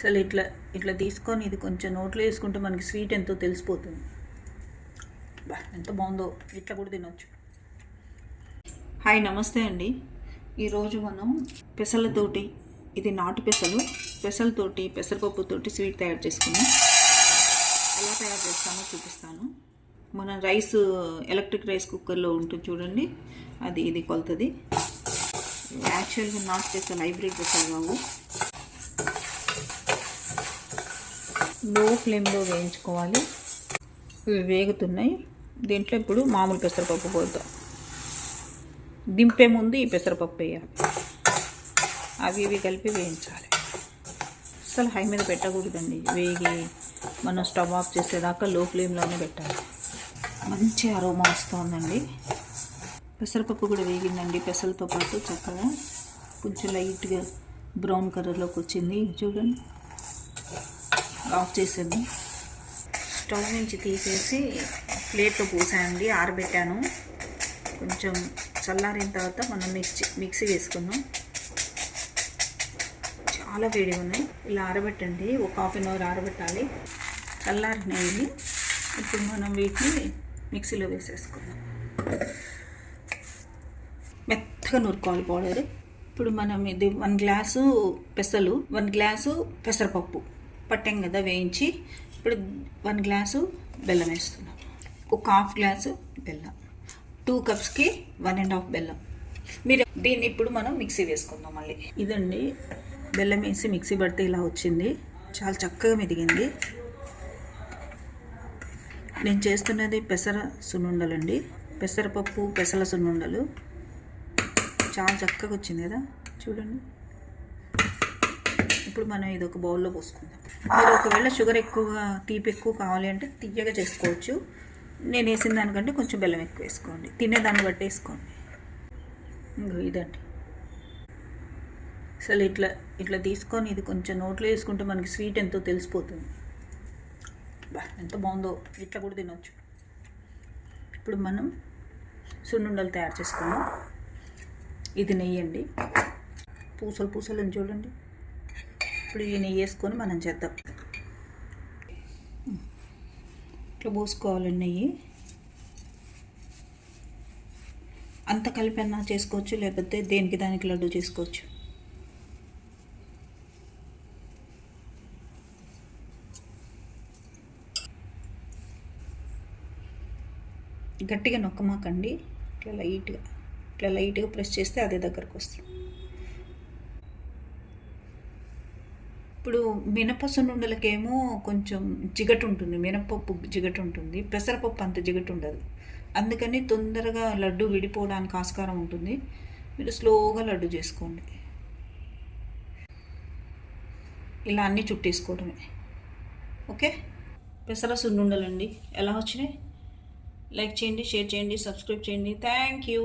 అసలు ఇట్లా ఇట్లా తీసుకొని ఇది కొంచెం నోట్లో వేసుకుంటే మనకి స్వీట్ ఎంతో తెలిసిపోతుంది. ఎంత బాగుందో, ఇట్లా కూడా తినొచ్చు. హాయ్, నమస్తే అండి. ఈరోజు మనం పెసలతోటి, ఇది నాటు పెసలతోటి పెసరపప్పుతోటి స్వీట్ తయారు చేసుకున్నాం. ఎలా తయారు చేస్తామో చూపిస్తాను. మన రైస్ ఎలక్ట్రిక్ రైస్ కుక్కర్లో ఉంటుంది చూడండి, ఇది కొలతది. యాక్చువల్గా నాటు పెసలు హైబ్రిడ్ పెసలు కావు. లో ఫ్లేమ్లో వేయించుకోవాలి. ఇవి వేగుతున్నాయి. దీంట్లో ఇప్పుడు మామూలు పెసరపప్పు పోద్దాం. దింపే ముందు ఈ పెసరపప్పు వేయాలి. అవి ఇవి కలిపి వేయించాలి. అసలు హై మీద పెట్టకూడదండి. వేగి మనం స్టవ్ ఆఫ్ చేసేదాకా లో ఫ్లేమ్లోనే పెట్టాలి. మంచి అరోమా వస్తుందండి. పెసరపప్పు కూడా వేగిందండి. పెసలతో పాటు చక్కగా కొంచెం లైట్గా బ్రౌన్ కలర్లోకి వచ్చింది చూడండి. ఆఫ్ చేసేది. స్టవ్ నుంచి తీసేసి ప్లేట్లో పోసానండి, ఆరబెట్టాను. కొంచెం చల్లారిన తర్వాత మనం మిక్సీ వేసుకున్నాం. చాలా వేడిగా ఉన్నాయి. ఇలా ఆరబెట్టండి, ఒక హాఫ్ అన్ అవర్ ఆరబెట్టాలి. చల్లారినాయి. ఇప్పుడు మనం వీటిని మిక్సీలో వేసేసుకుందాం. మెత్తగా నూరుకోవాలి పౌడర్. ఇప్పుడు మనం ఇది 1 గ్లాసు పెసలు, 1 గ్లాసు పెసరపప్పు పట్టాం కదా వేయించి. ఇప్పుడు 1 గ్లాసు బెల్లం వేస్తున్నాం. ఒక హాఫ్ గ్లాసు బెల్లం. 2 కప్స్కి 1.5 బెల్లం. మీరు దీన్ని ఇప్పుడు మనం మిక్సీ వేసుకుందాం మళ్ళీ. ఇదండి, బెల్లం వేసి మిక్సీ పడితే ఇలా వచ్చింది. చాలా చక్కగా మెదిగింది. నేను చేస్తున్నది పెసర సున్నుండలండి. పెసరపప్పు పెసల సున్నుండలు. చాలా చక్కగా వచ్చింది కదా చూడండి. ఇప్పుడు మనం ఇది ఒక బౌల్లో పోసుకుందాం. మీరు ఒకవేళ షుగర్ ఎక్కువగా, తీపి ఎక్కువ కావాలి అంటే తియ్యగా చేసుకోవచ్చు. నేను వేసిన దానికంటే కొంచెం బెల్లం ఎక్కువ వేసుకోండి. తినేదాన్ని బట్టి వేసుకోండి. ఇదండి. అసలు ఇట్లా తీసుకొని ఇది కొంచెం నోట్లో వేసుకుంటే మనకి స్వీట్ ఎంతో తెలిసిపోతుంది. ఎంత బాగుందో, ఇట్లా కూడా తినొచ్చు. ఇప్పుడు మనం సున్నుండలు తయారు చేసుకున్నాం. ఇది నెయ్యి అండి. పూసలు చూడండి. ఇప్పుడు ఈ నెయ్యి వేసుకొని మనం చేద్దాం. ఇట్లా పోసుకోవాలండి నెయ్యి. అంత కలిపన్నా చేసుకోవచ్చు, లేకపోతే దేనికి దానికి లడ్డు చేసుకోవచ్చు. గట్టిగా నొక్కమాకండి. ఇట్లా లైట్గా ప్రెస్ చేస్తే అదే దగ్గరకు వస్తుంది. ఇప్పుడు మినప సున్నుండలకేమో కొంచెం జిగటు ఉంటుంది, మినపప్పు జిగటు ఉంటుంది. పెసరపప్పు అంత జిగటు ఉండదు. అందుకని తొందరగా లడ్డు విడిపోవడానికి ఆస్కారం ఉంటుంది. మీరు స్లోగా లడ్డు చేసుకోండి. ఇలా అన్నీ చుట్టేసుకోవడమే. ఓకే, పెసర సున్నుండలండి. ఎలా వచ్చినాయి? లైక్ చేయండి, షేర్ చేయండి, సబ్స్క్రైబ్ చేయండి. Thank you.